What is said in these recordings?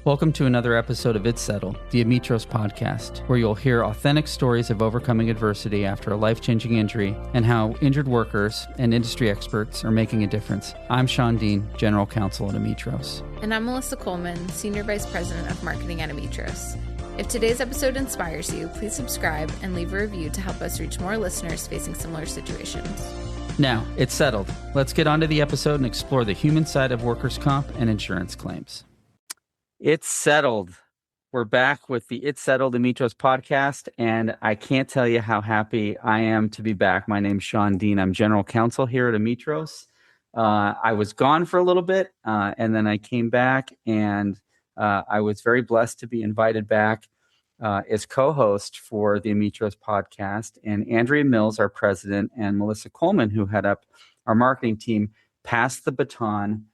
Welcome to another episode of It's Settled, the Ametros podcast, where you'll hear authentic stories of overcoming adversity after a life-changing injury and how injured workers and industry experts are making a difference. I'm Shawn, Deane, General Counsel at Ametros. And I'm Melissa Coleman, Senior Vice President of Marketing at Ametros. If today's episode inspires you, please subscribe and leave a review to help us reach more listeners facing similar situations. Now, it's settled. Let's get on to the episode and explore the human side of workers' comp and insurance claims. It's settled. We're back with the It's Settled Ametros podcast, and I can't tell you how happy I am to be back. My name's Shawn, Deane. I'm General Counsel here at Ametros. I was gone for a little bit, and then I came back, and I was very blessed to be invited back as co-host for the Ametros podcast. And Andrea Mills, our president, and Melissa Coleman, who head up our marketing team, passed the baton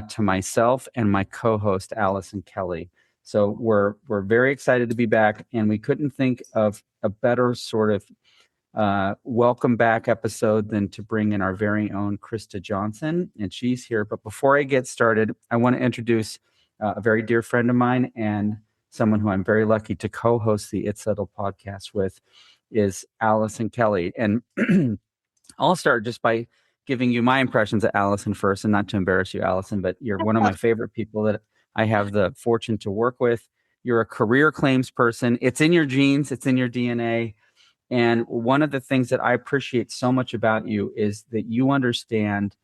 to myself and my co-host, Allison Kelly. So we're very excited to be back, and we couldn't think of a better sort of welcome back episode than to bring in our very own Krista Johnson, and she's here. But before I get started, I want to introduce a very dear friend of mine and someone who I'm very lucky to co-host the It's Settled podcast with, is Allison Kelly. And I'll start just by giving you my impressions of Allison first, and not to embarrass you, Allison, but you're one of my favorite people that I have the fortune to work with. You're a career claims person. It's in your genes. It's in your DNA. And one of the things that I appreciate so much about you is that you understand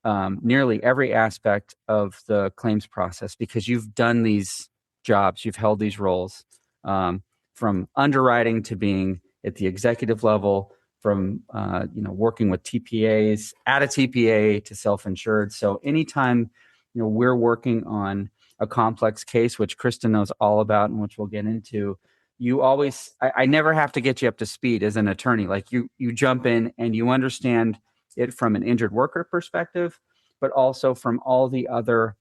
nearly every aspect of the claims process, because you've done these jobs, you've held these roles, from underwriting to being at the executive level, from working with TPAs, at a TPA to self-insured. So anytime we're working on a complex case, which Krista knows all about and which we'll get into, you always, I never have to get you up to speed as an attorney. Like you jump in and you understand it from an injured worker perspective, but also from all the other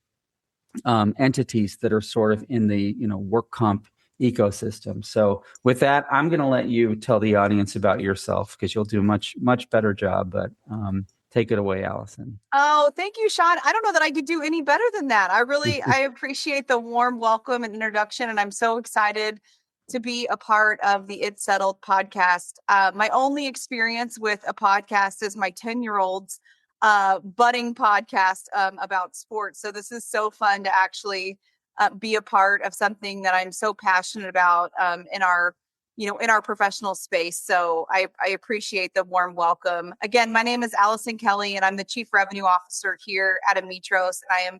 entities that are sort of in the work comp ecosystem. So with that, I'm going to let you tell the audience about yourself, because you'll do much better job. But take it away, Allison. Oh, thank you, Shawn. I don't know that I could do any better than that. I appreciate the warm welcome and introduction, and I'm so excited to be a part of the It's Settled podcast. My only experience with a podcast is my 10-year-old's budding podcast about sports. So this is so fun to actually be a part of something that I'm so passionate about in our professional space. So I appreciate the warm welcome. Again, my name is Allison Kelly, and I'm the Chief Revenue Officer here at Ametros. And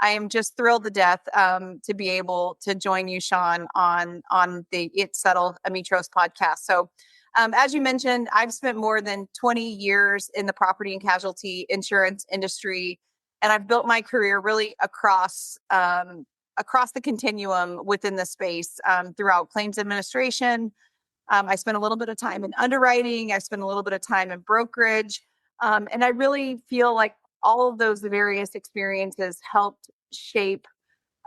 I am just thrilled to death to be able to join you, Shawn, on the It's Settled Ametros podcast. So as you mentioned, I've spent more than 20 years in the property and casualty insurance industry, and I've built my career really across the continuum within the space throughout claims administration. I spent a little bit of time in underwriting. I spent a little bit of time in brokerage. And I really feel like all of those various experiences helped shape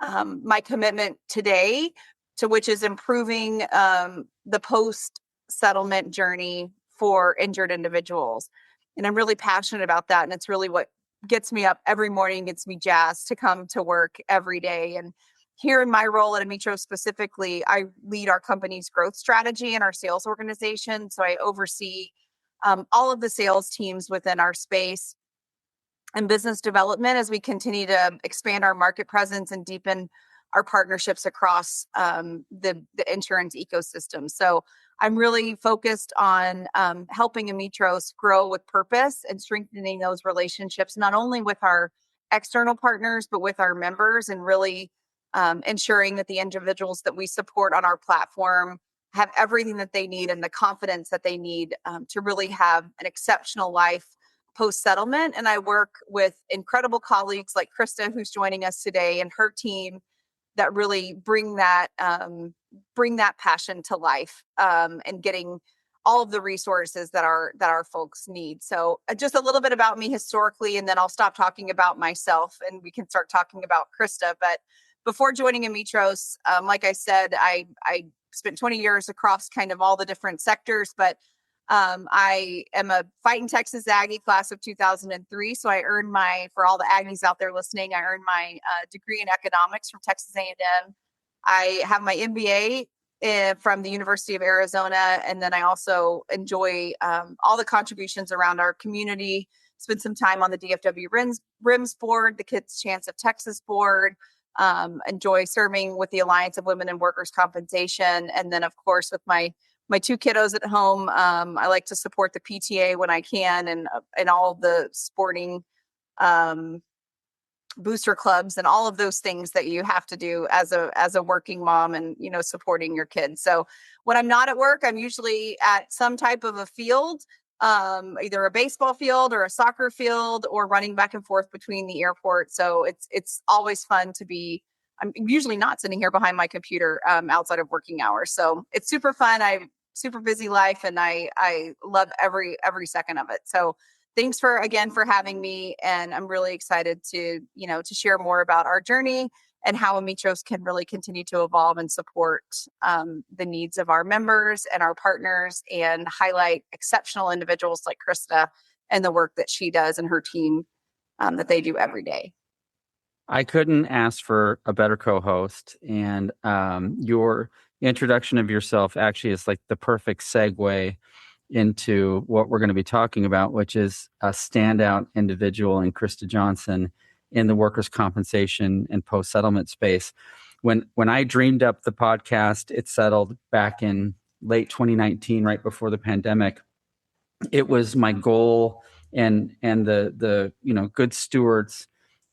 my commitment today, to which is improving the post-settlement journey for injured individuals. And I'm really passionate about that. And it's really what gets me up every morning, gets me jazzed to come to work every day. And here in my role at Ametros specifically, I lead our company's growth strategy and our sales organization. So I oversee all of the sales teams within our space and business development as we continue to expand our market presence and deepen our partnerships across the insurance ecosystem. So I'm really focused on helping Ametros grow with purpose and strengthening those relationships, not only with our external partners, but with our members, and really ensuring that the individuals that we support on our platform have everything that they need and the confidence that they need to really have an exceptional life post-settlement. And I work with incredible colleagues like Krista, who's joining us today, and her team that really bring that passion to life and getting all of the resources that our folks need. So just a little bit about me historically, and then I'll stop talking about myself and we can start talking about Krista. But before joining Ametros, like I said, I spent 20 years across kind of all the different sectors, but I am a Fighting Texas Aggie class of 2003. So I earned for all the Aggies out there listening, I earned my degree in economics from Texas A&M. I have my MBA from the University of Arizona. And then I also enjoy all the contributions around our community. Spent some time on the DFW RIMS board, the Kids Chance of Texas board. Enjoy serving with the Alliance of Women in Workers' Compensation. And then, of course, with my two kiddos at home, I like to support the PTA when I can, and all the sporting booster clubs and all of those things that you have to do as a working mom, and supporting your kids. So when I'm not at work, I'm usually at some type of a field, either a baseball field or a soccer field, or running back and forth between the airport. So it's always fun to be. I'm usually not sitting here behind my computer outside of working hours. So it's super fun. I super busy life, and I love every second of it. So thanks for having me. And I'm really excited to share more about our journey and how Ametros can really continue to evolve and support the needs of our members and our partners, and highlight exceptional individuals like Krista and the work that she does and her team that they do every day. I couldn't ask for a better co-host, and your introduction of yourself actually is like the perfect segue into what we're going to be talking about, which is a standout individual in Krista Johnson in the workers' compensation and post-settlement space. When I dreamed up the podcast, It's Settled, back in late 2019, right before the pandemic, it was my goal, and the good stewards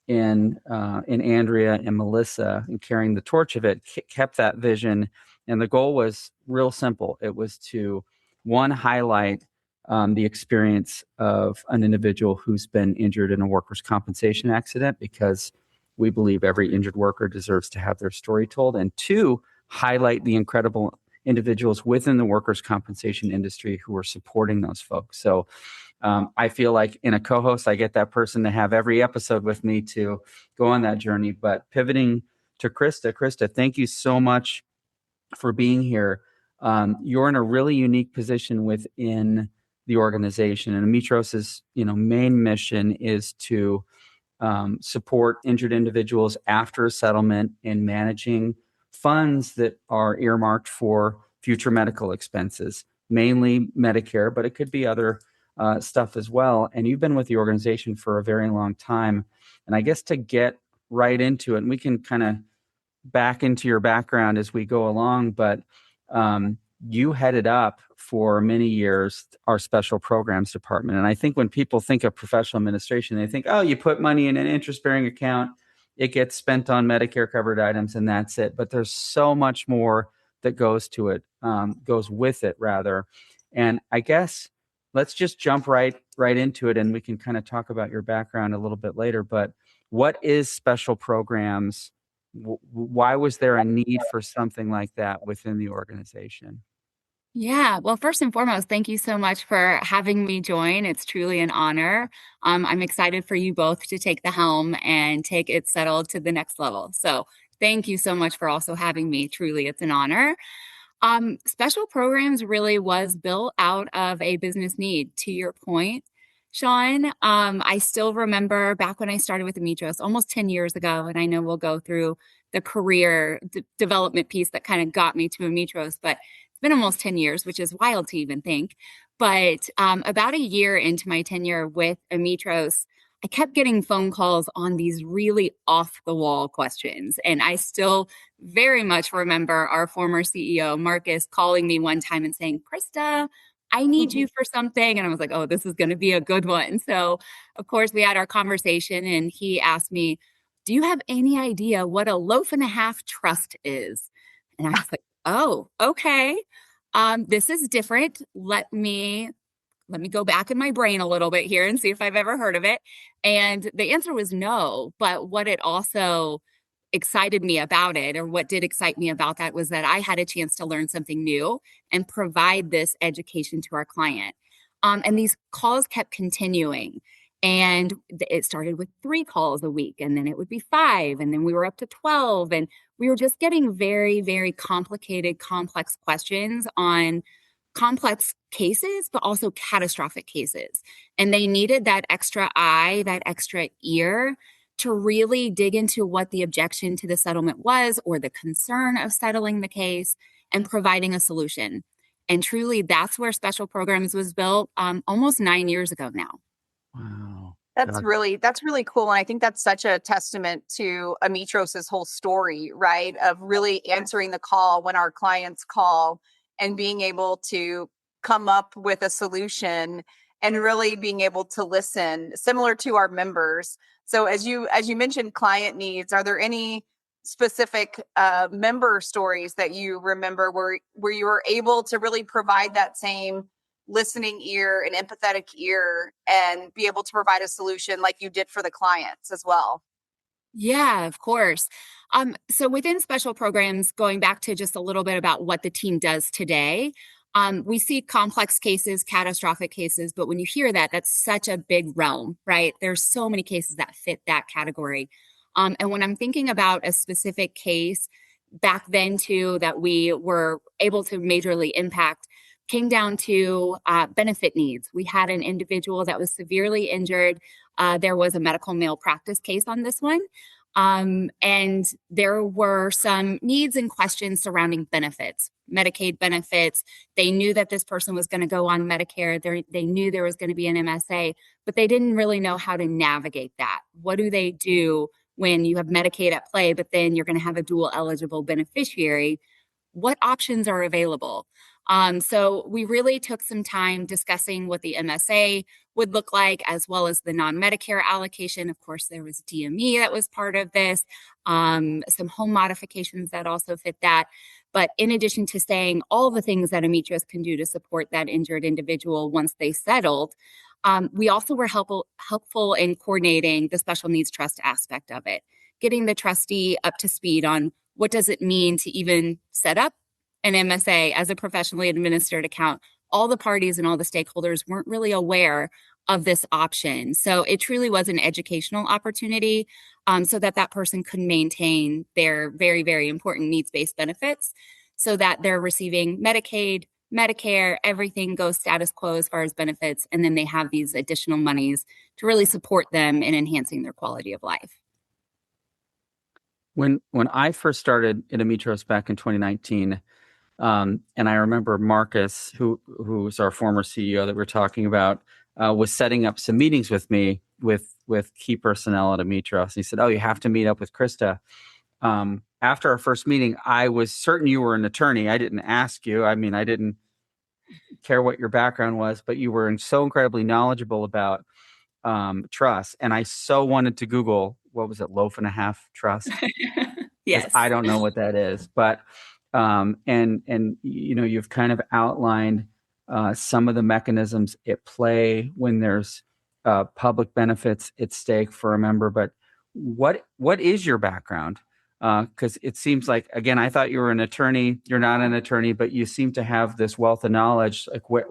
in Andrea and Melissa, and carrying the torch of it, kept that vision. And the goal was real simple. It was to, one, highlight the experience of an individual who's been injured in a workers' compensation accident, because we believe every injured worker deserves to have their story told. And two, highlight the incredible individuals within the workers' compensation industry who are supporting those folks. So I feel like in a co-host, I get that person to have every episode with me to go on that journey. But pivoting to Krista, thank you so much for being here. You're in a really unique position within the organization, and Ametros's main mission is to support injured individuals after a settlement in managing funds that are earmarked for future medical expenses, mainly Medicare, but it could be other stuff as well. And you've been with the organization for a very long time. And I guess to get right into it, and we can kind of back into your background as we go along, but you headed up for many years our special programs department. And I think when people think of professional administration, they think, oh, you put money in an interest-bearing account, it gets spent on Medicare covered items, and that's it. But there's so much more that goes with it rather. And I guess let's just jump right into it, and we can kind of talk about your background a little bit later. But what is special programs? Why was there a need for something like that within the organization? Yeah, well, first and foremost, thank you so much for having me join. It's truly an honor. I'm excited for you both to take the helm and take It Settled to the next level. So thank you so much for also having me. Truly, it's an honor. Special programs really was built out of a business need. To your point, Shawn, I still remember back when I started with Ametros almost 10 years ago, and I know we'll go through the career development piece that kind of got me to Ametros, but it's been almost 10 years, which is wild to even think. But about a year into my tenure with Ametros, I kept getting phone calls on these really off-the-wall questions. And I still very much remember our former CEO, Marcus, calling me one time and saying, Krista, I need you for something. And I was like, oh, this is going to be a good one. So, of course, we had our conversation, and he asked me, do you have any idea what a loaf and a half trust is? And I was like, oh, okay. This is different. Let me go back in my brain a little bit here and see if I've ever heard of it. And the answer was no. But what it also excited me about it, or what did excite me about that, was that I had a chance to learn something new and provide this education to our client. And these calls kept continuing. And it started with 3 calls a week, and then it would be 5, and then we were up to 12. And we were just getting very, very complicated, complex questions on complex cases, but also catastrophic cases. And they needed that extra eye, that extra ear to really dig into what the objection to the settlement was or the concern of settling the case and providing a solution. And truly, that's where Special Programs was built almost 9 years ago now. Wow. That's really cool. And I think that's such a testament to Ametros's whole story, right? Of really answering the call when our clients call and being able to come up with a solution and really being able to listen, similar to our members. So as you mentioned client needs, are there any specific member stories that you remember where you were able to really provide that same listening ear and empathetic ear and be able to provide a solution like you did for the clients as well? Yeah, of course. So within Special Programs, going back to just a little bit about what the team does today, we see complex cases, catastrophic cases, but when you hear that, that's such a big realm, right? There's so many cases that fit that category. And when I'm thinking about a specific case back then too, that we were able to majorly impact, came down to benefit needs. We had an individual that was severely injured. There was a medical malpractice case on this one. And there were some needs and questions surrounding benefits, Medicaid benefits. They knew that this person was going to go on Medicare. They knew there was going to be an MSA, but they didn't really know how to navigate that. What do they do when you have Medicaid at play, but then you're going to have a dual eligible beneficiary? What options are available? So we really took some time discussing what the MSA would look like, as well as the non-Medicare allocation. Of course, there was DME that was part of this, some home modifications that also fit that. But in addition to saying all the things that Ametros can do to support that injured individual once they settled, we also were helpful in coordinating the special needs trust aspect of it, getting the trustee up to speed on what does it mean to even set up an MSA as a professionally administered account. All the parties and all the stakeholders weren't really aware of this option. So it truly was an educational opportunity so that that person could maintain their very, very important needs-based benefits so that they're receiving Medicaid, Medicare, everything goes status quo as far as benefits. And then they have these additional monies to really support them in enhancing their quality of life. When I first started at Ametros back in 2019, and I remember Marcus, who's our former CEO that we're talking about, was setting up some meetings with me with key personnel at Ametros. He said, "Oh, you have to meet up with Krista." After our first meeting, I was certain you were an attorney. I didn't ask you. I mean, I didn't care what your background was, but you were so incredibly knowledgeable about trust. And I so wanted to Google, what was it, loaf and a half trust? Yes. I don't know what that is, but and you know, you've kind of outlined some of the mechanisms at play when there's public benefits at stake for a member. But what is your background? Because it seems like, again, I thought you were an attorney. You're not an attorney, but you seem to have this wealth of knowledge. Like,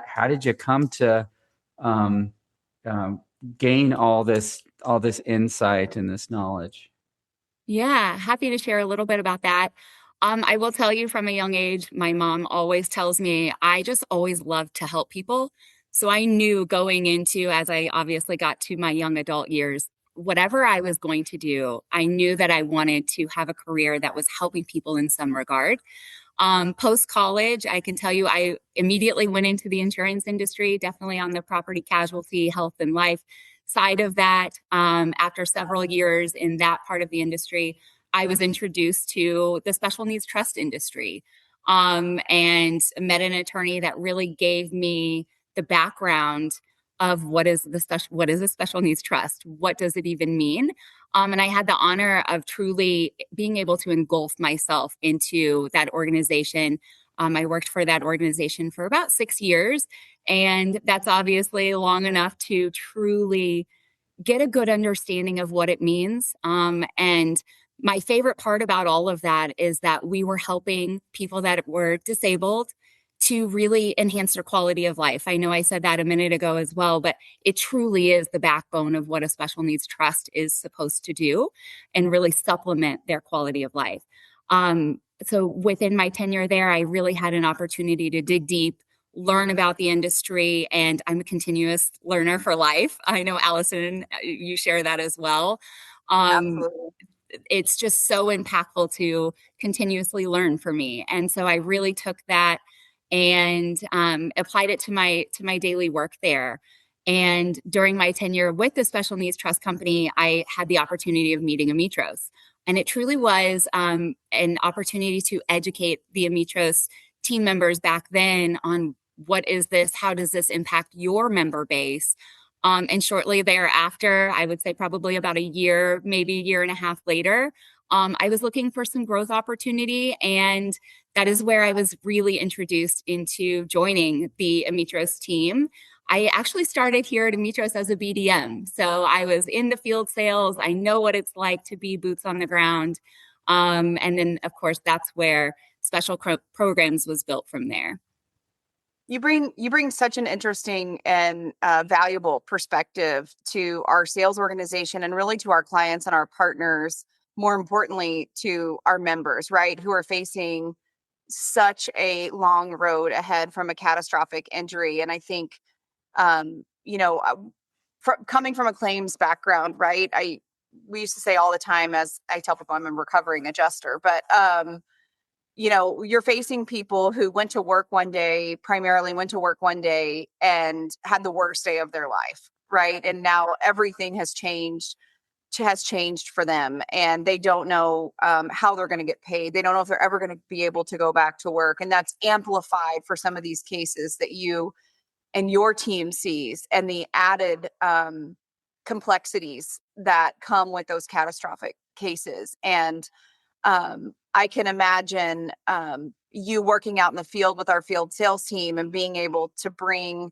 how did you come to gain all this insight and this knowledge? Yeah, happy to share a little bit about that. I will tell you from a young age, my mom always tells me I just always loved to help people. So I knew going into, as I obviously got to my young adult years, whatever I was going to do, I knew that I wanted to have a career that was helping people in some regard. Post-college, I can tell you, I immediately went into the insurance industry, definitely on the property casualty, health and life side of that. After several years in that part of the industry, I was introduced to the special needs trust industry and met an attorney that really gave me the background of what is a special needs trust? What does it even mean? And I had the honor of truly being able to engulf myself into that organization. I worked for that organization for about 6 years, and that's obviously long enough to truly get a good understanding of what it means. And my favorite part about all of that is that we were helping people that were disabled to really enhance their quality of life. I know I said that a minute ago as well, but it truly is the backbone of what a special needs trust is supposed to do and really supplement their quality of life. So within my tenure there, I really had an opportunity to dig deep, learn about the industry, and I'm a continuous learner for life. I know, Allison, you share that as well. Absolutely. It's just so impactful to continuously learn for me. And so I really took that and applied it to my daily work there. And during my tenure with the Special Needs Trust Company, I had the opportunity of meeting Ametros. And it truly was an opportunity to educate the Ametros team members back then on what is this, how does this impact your member base? And shortly thereafter, I would say probably about a year, maybe a year and a half later, I was looking for some growth opportunity. And that is where I was really introduced into joining the Ametros team. I actually started here at Ametros as a BDM. So I was in the field sales. I know what it's like to be boots on the ground. And then, of course, that's where Special Programs was built from there. You bring such an interesting and valuable perspective to our sales organization and really to our clients and our partners, more importantly, to our members, right, who are facing such a long road ahead from a catastrophic injury. And I think, coming from a claims background, right, we used to say all the time, as I tell people, I'm a recovering adjuster, but you're facing people who primarily went to work one day and had the worst day of their life, right? And now everything has changed for them, and they don't know how they're going to get paid. They don't know if they're ever going to be able to go back to work. And that's amplified for some of these cases that you and your team sees, and the added complexities that come with those catastrophic cases. And I can imagine you working out in the field with our field sales team and being able to bring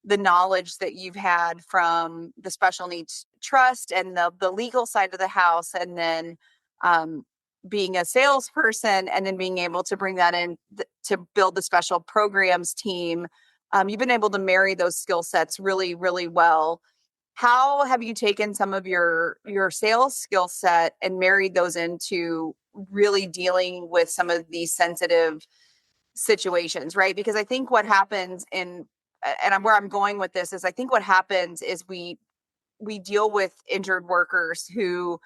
the knowledge that you've had from the special needs trust and the legal side of the house, and then being a salesperson, and then being able to bring that in to build the special programs team. You've been able to marry those skill sets really, really well. How have you taken some of your sales skill set and married those into really dealing with some of these sensitive situations, right? Because I think what happens where I'm going with this is, I think what happens is we deal with injured workers who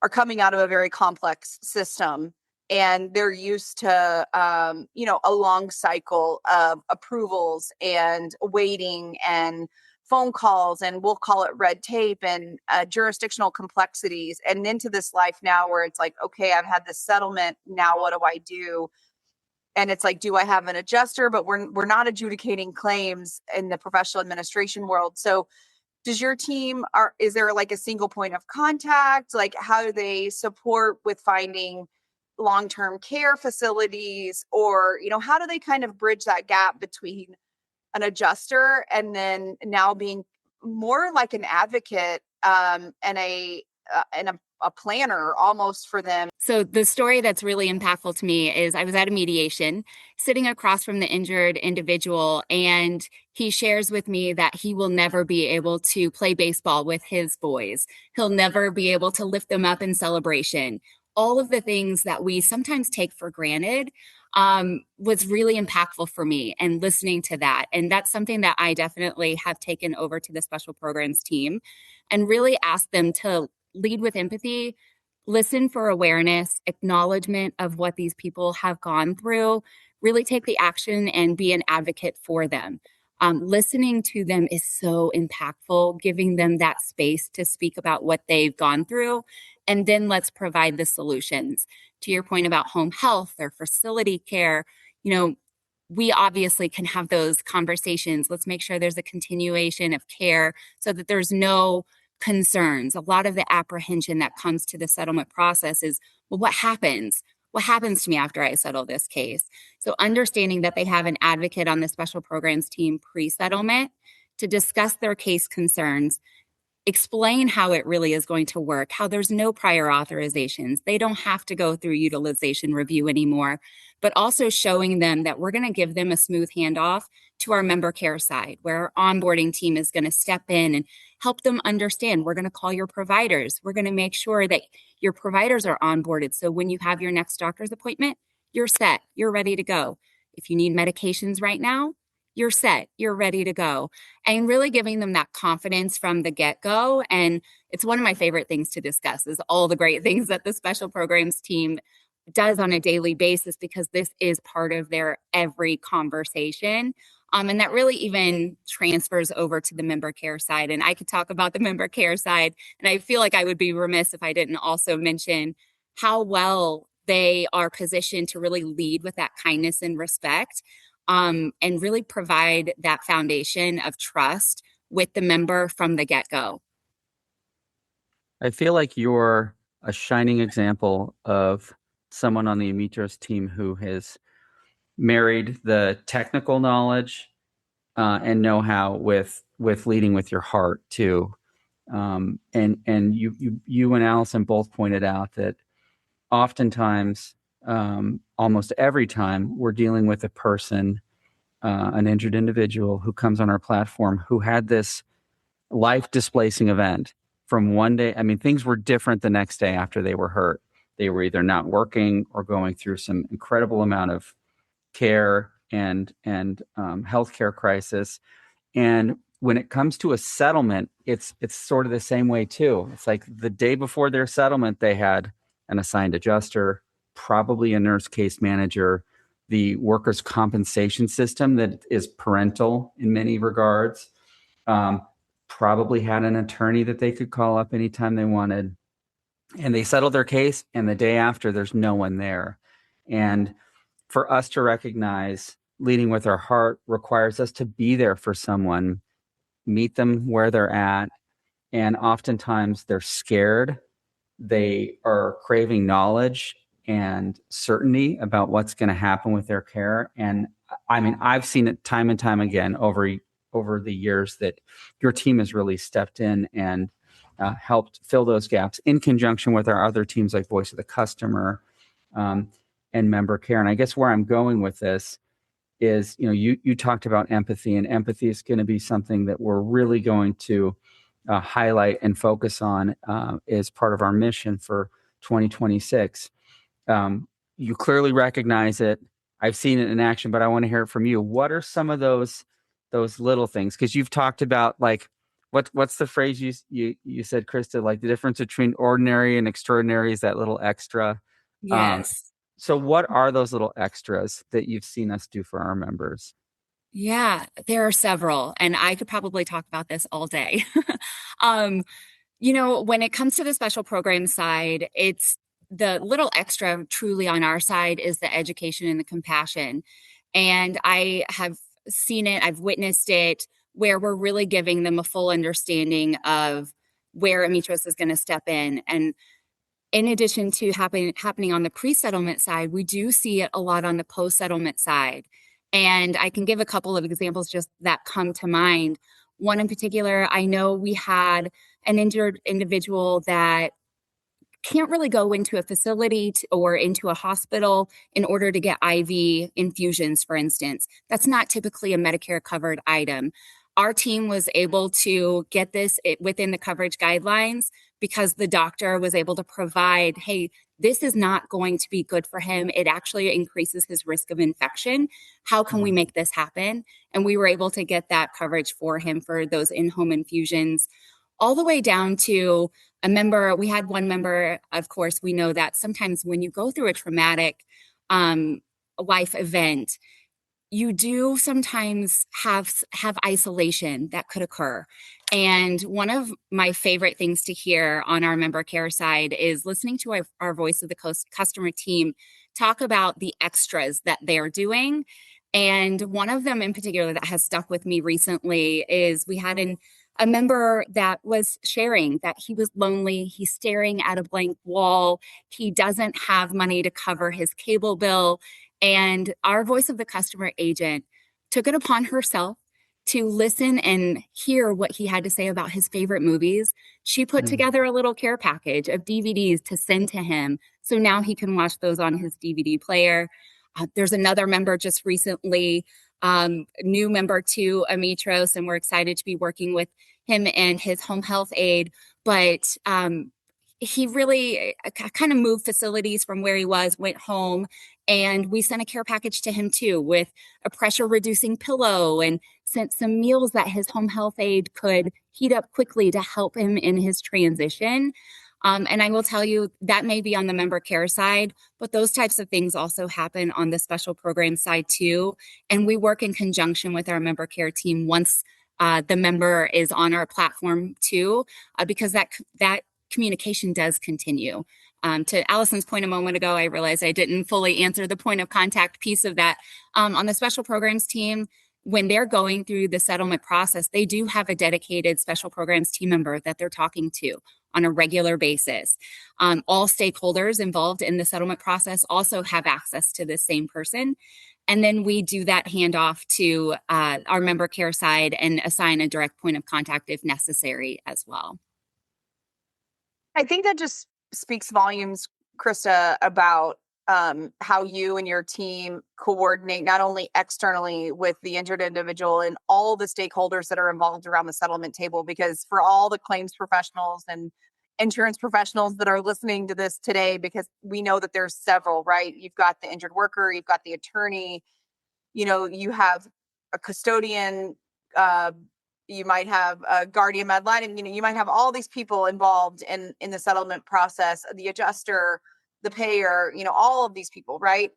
are coming out of a very complex system, and they're used to, a long cycle of approvals and waiting and phone calls, and we'll call it red tape and jurisdictional complexities, and into this life now where it's like, okay, I've had this settlement. Now what do I do? And it's like, do I have an adjuster? But we're not adjudicating claims in the professional administration world. So does your team, is there like a single point of contact? Like, how do they support with finding long-term care facilities? Or, how do they kind of bridge that gap between an adjuster and then now being more like an advocate and a planner almost for them? So the story that's really impactful to me is I was at a mediation sitting across from the injured individual, and he shares with me that he will never be able to play baseball with his boys. He'll never be able to lift them up in celebration. All of the things that we sometimes take for granted was really impactful for me, and listening to that. And that's something that I definitely have taken over to the special programs team and really asked them to lead with empathy, listen for awareness, acknowledgement of what these people have gone through, really take the action and be an advocate for them. Listening to them is so impactful, giving them that space to speak about what they've gone through, and then let's provide the solutions. To your point about home health or facility care, we obviously can have those conversations. Let's make sure there's a continuation of care so that there's no concerns. A lot of the apprehension that comes to the settlement process is, well, what happens? What happens to me after I settle this case? So understanding that they have an advocate on the special programs team pre-settlement to discuss their case concerns, explain how it really is going to work, how there's no prior authorizations. They don't have to go through utilization review anymore, but also showing them that we're going to give them a smooth handoff to our member care side, where our onboarding team is going to step in and help them understand. We're going to call your providers. We're going to make sure that your providers are onboarded. So when you have your next doctor's appointment, you're set, you're ready to go. If you need medications right now, you're set, you're ready to go. And really giving them that confidence from the get-go. And it's one of my favorite things to discuss is all the great things that the special programs team does on a daily basis, because this is part of their every conversation. And that really even transfers over to the member care side. And I could talk about the member care side, and I feel like I would be remiss if I didn't also mention how well they are positioned to really lead with that kindness and respect, and really provide that foundation of trust with the member from the get-go. I feel like you're a shining example of someone on the Ametros team who has married the technical knowledge and know-how with leading with your heart too. And you and Allison both pointed out that oftentimes, almost every time, we're dealing with a person, an injured individual who comes on our platform who had this life displacing event from one day. I mean, things were different the next day after they were hurt. They were either not working or going through some incredible amount of care and healthcare crisis. And when it comes to a settlement, it's sort of the same way too. It's like the day before their settlement, they had an assigned adjuster, probably a nurse case manager, the workers' compensation system that is parental in many regards, probably had an attorney that they could call up anytime they wanted. And they settled their case, and the day after, there's no one there. And for us to recognize leading with our heart requires us to be there for someone, meet them where they're at. And oftentimes they're scared. They are craving knowledge and certainty about what's going to happen with their care. And I mean, I've seen it time and time again over the years that your team has really stepped in and helped fill those gaps in conjunction with our other teams like Voice of the Customer and Member Care. And I guess where I'm going with this is, you talked about empathy, and empathy is going to be something that we're really going to highlight and focus on as part of our mission for 2026. You clearly recognize it. I've seen it in action, but I want to hear it from you. What are some of those little things? Because you've talked about, like, what's the phrase you said, Krista? Like, the difference between ordinary and extraordinary is that little extra. Yes. So what are those little extras that you've seen us do for our members? Yeah, there are several, and I could probably talk about this all day. When it comes to the special program side, it's the little extra truly on our side is the education and the compassion. And I have seen it, I've witnessed it, where we're really giving them a full understanding of where Ametros is going to step in. And in addition to happening on the pre-settlement side, we do see it a lot on the post-settlement side. And I can give a couple of examples just that come to mind. One in particular, I know we had an injured individual that can't really go into a facility or into a hospital in order to get IV infusions, for instance. That's not typically a Medicare covered item. Our team was able to get this within the coverage guidelines because the doctor was able to provide, hey, this is not going to be good for him. It actually increases his risk of infection. How can we make this happen? And we were able to get that coverage for him for those in-home infusions, all the way down to a member. We had one member, of course, we know that sometimes when you go through a traumatic life event, you do sometimes have isolation that could occur. And one of my favorite things to hear on our member care side is listening to our Voice of the Customer team talk about the extras that they're doing. And one of them in particular that has stuck with me recently is we had a member that was sharing that he was lonely. He's staring at a blank wall. He doesn't have money to cover his cable bill. And our Voice of the Customer agent took it upon herself to listen and hear what he had to say about his favorite movies. She put together a little care package of DVDs to send to him, so now he can watch those on his DVD player. There's another member just recently, new member to Ametros, and we're excited to be working with him and his home health aide. But he really kind of moved facilities from where he was, went home, And we sent a care package to him too, with a pressure reducing pillow, and sent some meals that his home health aide could heat up quickly to help him in his transition. And I will tell you that may be on the member care side, but those types of things also happen on the special program side too. And we work in conjunction with our member care team once the member is on our platform too, because that communication does continue. To Allison's point a moment ago, I realized I didn't fully answer the point of contact piece of that. On the special programs team, when they're going through the settlement process, they do have a dedicated special programs team member that they're talking to on a regular basis. All stakeholders involved in the settlement process also have access to the same person. And then we do that handoff to our member care side and assign a direct point of contact if necessary as well. I think that just speaks volumes, Krista, about how you and your team coordinate not only externally with the injured individual and all the stakeholders that are involved around the settlement table, because for all the claims professionals and insurance professionals that are listening to this today, because we know that there's several, right? You've got the injured worker, you've got the attorney, you have a custodian, you might have a guardian ad litem, you might have all these people involved in the settlement process, the adjuster, the payer, all of these people, right?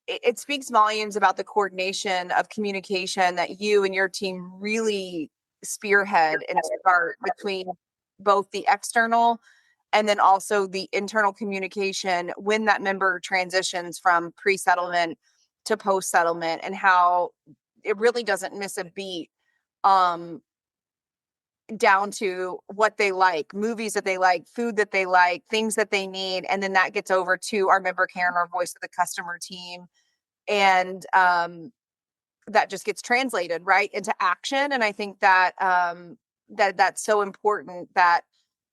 It speaks volumes about the coordination of communication that you and your team really spearhead and start between both the external and then also the internal communication when that member transitions from pre-settlement to post-settlement, and how it really doesn't miss a beat down to what they like, movies that they like, food that they like, things that they need. And then that gets over to our member care and our voice of the customer team. And that just gets translated right into action. And I think that that's so important that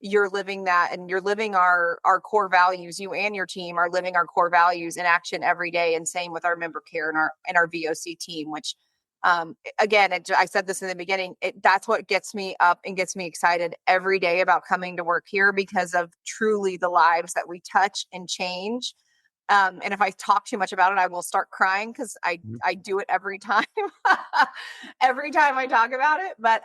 you're living that, and you're living our core values. You and your team are living our core values in action every day. And same with our member care and our VOC team, which again, I said this in the beginning, that's what gets me up and gets me excited every day about coming to work here, because of truly the lives that we touch and change. And if I talk too much about it, I will start crying, because I do it every time, every time I talk about it. But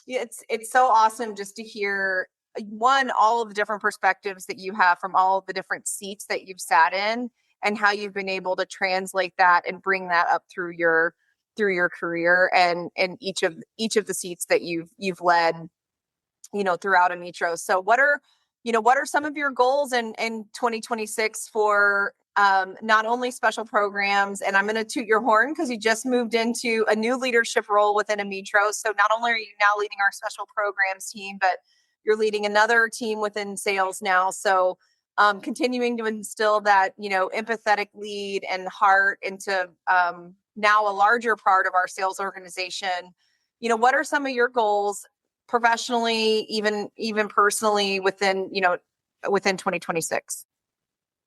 it's so awesome just to hear, one, all of the different perspectives that you have from all of the different seats that you've sat in, and how you've been able to translate that and bring that up through your career and each of the seats that you've led, throughout Ametros. So what are some of your goals in 2026 for not only special programs? And I'm going to toot your horn, because you just moved into a new leadership role within Ametros. So not only are you now leading our special programs team, but you're leading another team within sales now. So continuing to instill that, empathetic lead and heart into now a larger part of our sales organization. What are some of your goals professionally, even personally within 2026?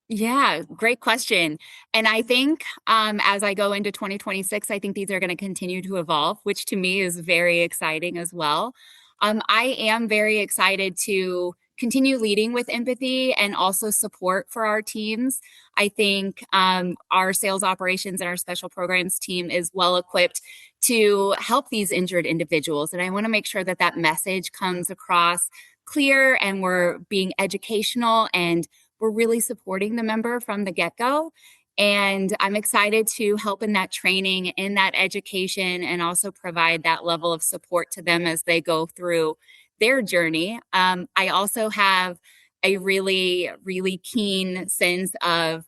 Yeah, great question. And I think as I go into 2026, I think these are going to continue to evolve, which to me is very exciting as well. I am very excited to continue leading with empathy and also support for our teams. I think our sales operations and our special programs team is well equipped to help these injured individuals. And I want to make sure that that message comes across clear, and we're being educational, and we're really supporting the member from the get-go. And I'm excited to help in that training, in that education, and also provide that level of support to them as they go through their journey. I also have a really, really keen sense of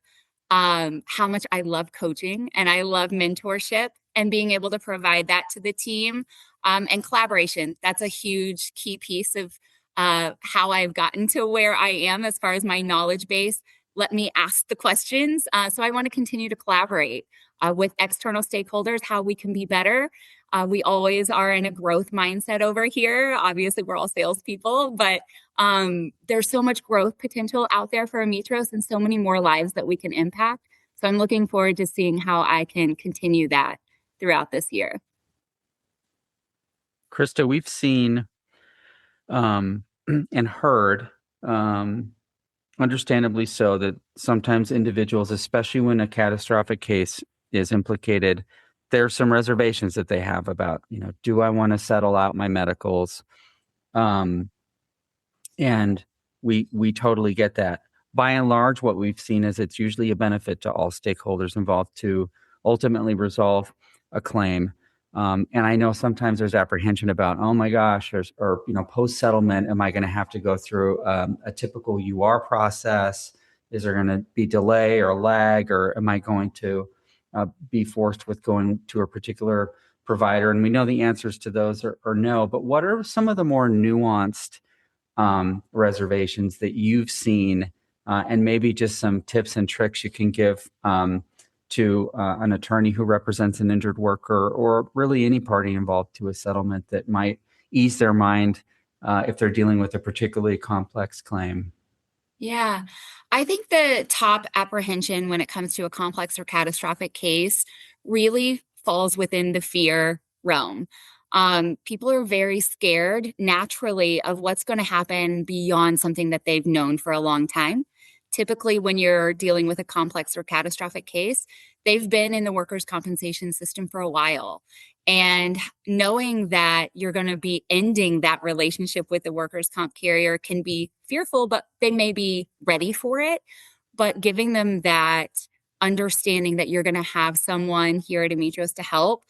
how much I love coaching, and I love mentorship, and being able to provide that to the team, and collaboration. That's a huge key piece of how I've gotten to where I am as far as my knowledge base. Let me ask the questions. So I want to continue to collaborate with external stakeholders, how we can be better. We always are in a growth mindset over here. Obviously, we're all salespeople, but there's so much growth potential out there for Ametros, and so many more lives that we can impact. So I'm looking forward to seeing how I can continue that throughout this year. Krista, we've seen and heard understandably so, that sometimes individuals, especially when a catastrophic case is implicated, there are some reservations that they have about, do I want to settle out my medicals? Um, and we totally get that. By and large, what we've seen is it's usually a benefit to all stakeholders involved to ultimately resolve a claim. And I know sometimes there's apprehension about, oh my gosh, or post settlement, am I going to have to go through a typical UR process? Is there going to be delay or lag, or am I going to be forced with going to a particular provider? And we know the answers to those are no. But what are some of the more nuanced reservations that you've seen, and maybe just some tips and tricks you can give to an attorney who represents an injured worker, or really any party involved to a settlement, that might ease their mind if they're dealing with a particularly complex claim? Yeah, I think the top apprehension when it comes to a complex or catastrophic case really falls within the fear realm. People are very scared naturally of what's going to happen beyond something that they've known for a long time. Typically, when you're dealing with a complex or catastrophic case, they've been in the workers' compensation system for a while. And knowing that you're going to be ending that relationship with the workers' comp carrier can be fearful, but they may be ready for it. But giving them that understanding that you're going to have someone here at Ametros to help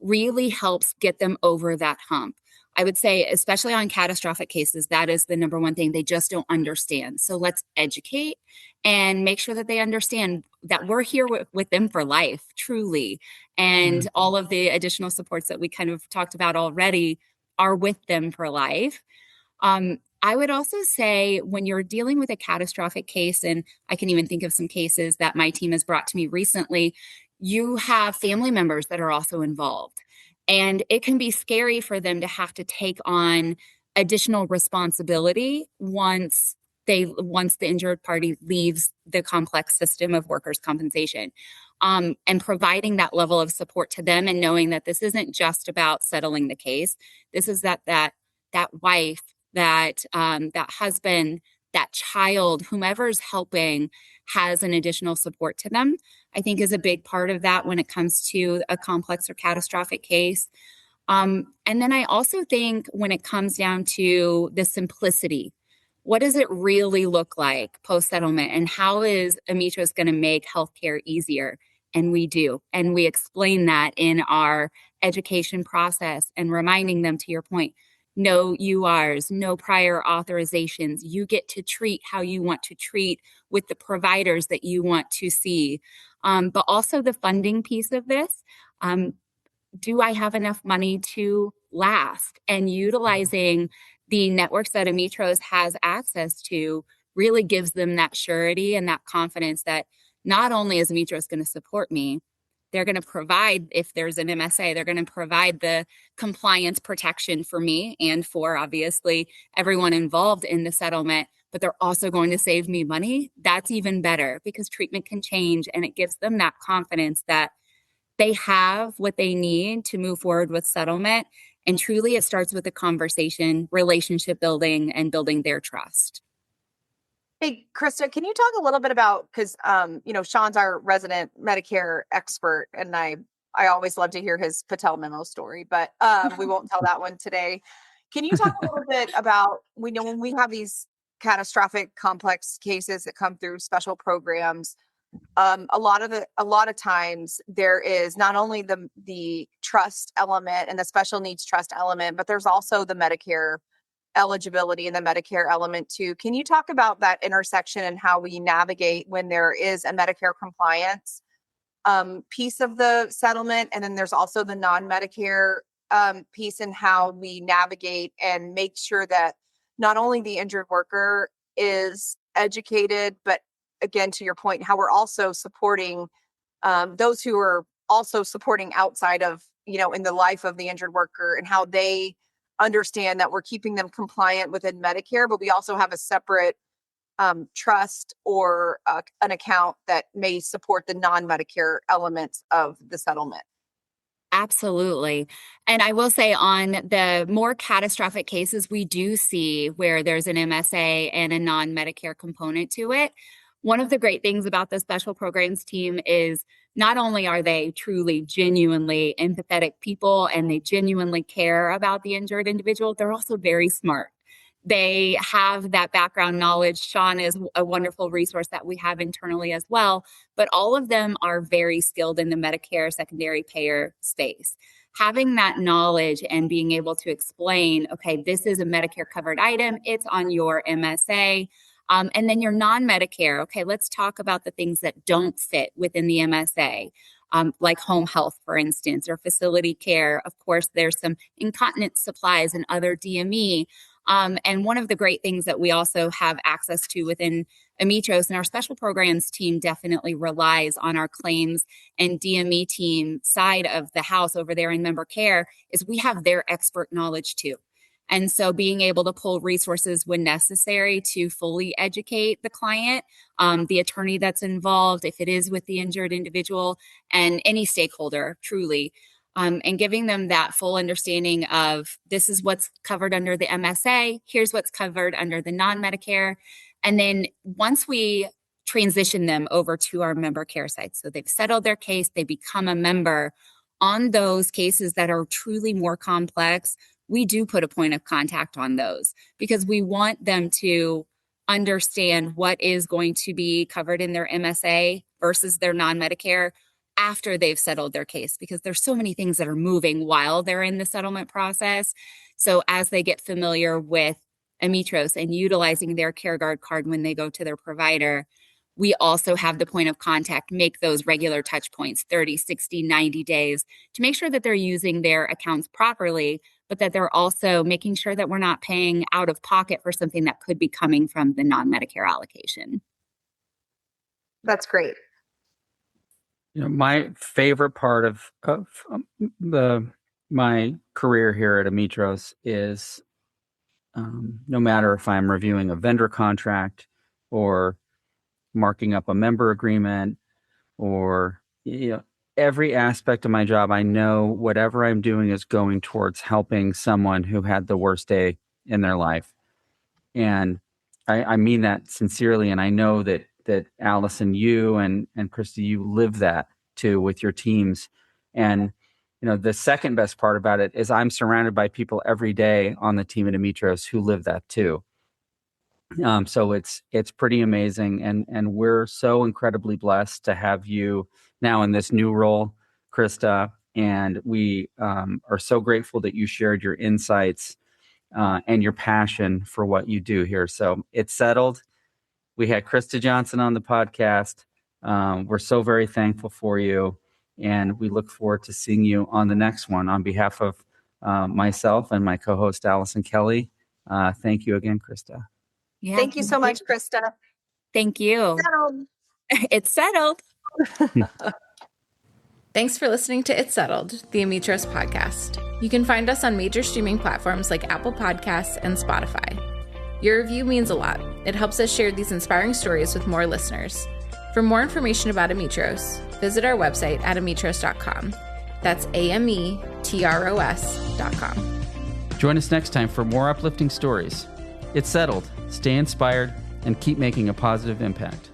really helps get them over that hump. I would say, especially on catastrophic cases, that is the number one thing they just don't understand. So let's educate and make sure that they understand that we're here with them for life, truly. And all of the additional supports that we kind of talked about already are with them for life. I would also say when you're dealing with a catastrophic case, and I can even think of some cases that my team has brought to me recently, you have family members that are also involved. And it can be scary for them to have to take on additional responsibility once the injured party leaves the complex system of workers' compensation. And providing that level of support to them, and knowing that this isn't just about settling the case. This is that wife, that husband, that child, whomever's helping, has an additional support to them, I think is a big part of that when it comes to a complex or catastrophic case. And then I also think when it comes down to the simplicity, what does it really look like post-settlement, and how is Ametros going to make healthcare easier? And we do. And we explain that in our education process, and reminding them, to your point, no URs, no prior authorizations. You get to treat how you want to treat with the providers that you want to see. But also the funding piece of this. Do I have enough money to last? And utilizing the networks that Ametros has access to really gives them that surety and that confidence that not only is Ametros going to support me, they're going to provide, if there's an MSA, they're going to provide the compliance protection for me and for, obviously, everyone involved in the settlement, but they're also going to save me money. That's even better, because treatment can change, and it gives them that confidence that they have what they need to move forward with settlement. And truly, it starts with a conversation, relationship building, and building their trust. Hey, Krista, can you talk a little bit about, because, Shawn's our resident Medicare expert, and I always love to hear his Patel memo story, but we won't tell that one today. Can you talk a little bit about, we know when we have these catastrophic complex cases that come through special programs, a lot of times there is not only the trust element and the special needs trust element, but there's also the Medicare eligibility and the Medicare element too. Can you talk about that intersection and how we navigate when there is a Medicare compliance piece of the settlement, and then there's also the non-Medicare piece, and how we navigate and make sure that not only the injured worker is educated, but again, to your point, how we're also supporting those who are also supporting outside of, in the life of the injured worker, and how they understand that we're keeping them compliant within Medicare, but we also have a separate trust or an account that may support the non-Medicare elements of the settlement. Absolutely. And I will say on the more catastrophic cases, we do see where there's an MSA and a non-Medicare component to it. One of the great things about the special programs team is not only are they truly, genuinely empathetic people and they genuinely care about the injured individual, they're also very smart. They have that background knowledge. Shawn is a wonderful resource that we have internally as well, but all of them are very skilled in the Medicare secondary payer space. Having that knowledge and being able to explain, okay, this is a Medicare covered item, it's on your MSA, and then your non-Medicare, okay, let's talk about the things that don't fit within the MSA. Like home health, for instance, or facility care. Of course, there's some incontinence supplies and other DME. And one of the great things that we also have access to within Ametros, and our special programs team definitely relies on our claims and DME team side of the house over there in member care, is we have their expert knowledge too. And so being able to pull resources when necessary to fully educate the client, the attorney that's involved, if it is with the injured individual, and any stakeholder, truly, and giving them that full understanding of this is what's covered under the MSA, here's what's covered under the non-Medicare. And then once we transition them over to our member care sites, so they've settled their case, they become a member, on those cases that are truly more complex, we do put a point of contact on those because we want them to understand what is going to be covered in their MSA versus their non-Medicare after they've settled their case, because there's so many things that are moving while they're in the settlement process. So as they get familiar with Ametros and utilizing their CareGuard card when they go to their provider, we also have the point of contact, make those regular touch points, 30, 60, 90 days, to make sure that they're using their accounts properly, but that they're also making sure that we're not paying out of pocket for something that could be coming from the non-Medicare allocation. That's great. You know, my favorite part of my career here at Ametros is no matter if I'm reviewing a vendor contract or marking up a member agreement or every aspect of my job, I know whatever I'm doing is going towards helping someone who had the worst day in their life. And I mean that sincerely. And I know that Allison, you and Krista, you live that too with your teams. And, the second best part about it is I'm surrounded by people every day on the team at Ametros who live that too. So it's pretty amazing. And we're so incredibly blessed to have you now in this new role, Krista. And we are so grateful that you shared your insights and your passion for what you do here. So it's settled. We had Krista Johnson on the podcast. We're so very thankful for you. And we look forward to seeing you on the next one. On behalf of myself and my co-host, Allison Kelly, thank you again, Krista. Yeah, Thank you so much, Krista. Thank you. Settled. It's settled. Thanks for listening to It's Settled, the Ametros podcast. You can find us on major streaming platforms like Apple Podcasts and Spotify. Your review means a lot. It helps us share these inspiring stories with more listeners. For more information about Ametros, visit our website at ametros.com. That's ametros.com. Join us next time for more uplifting stories. It's settled. Stay inspired and keep making a positive impact.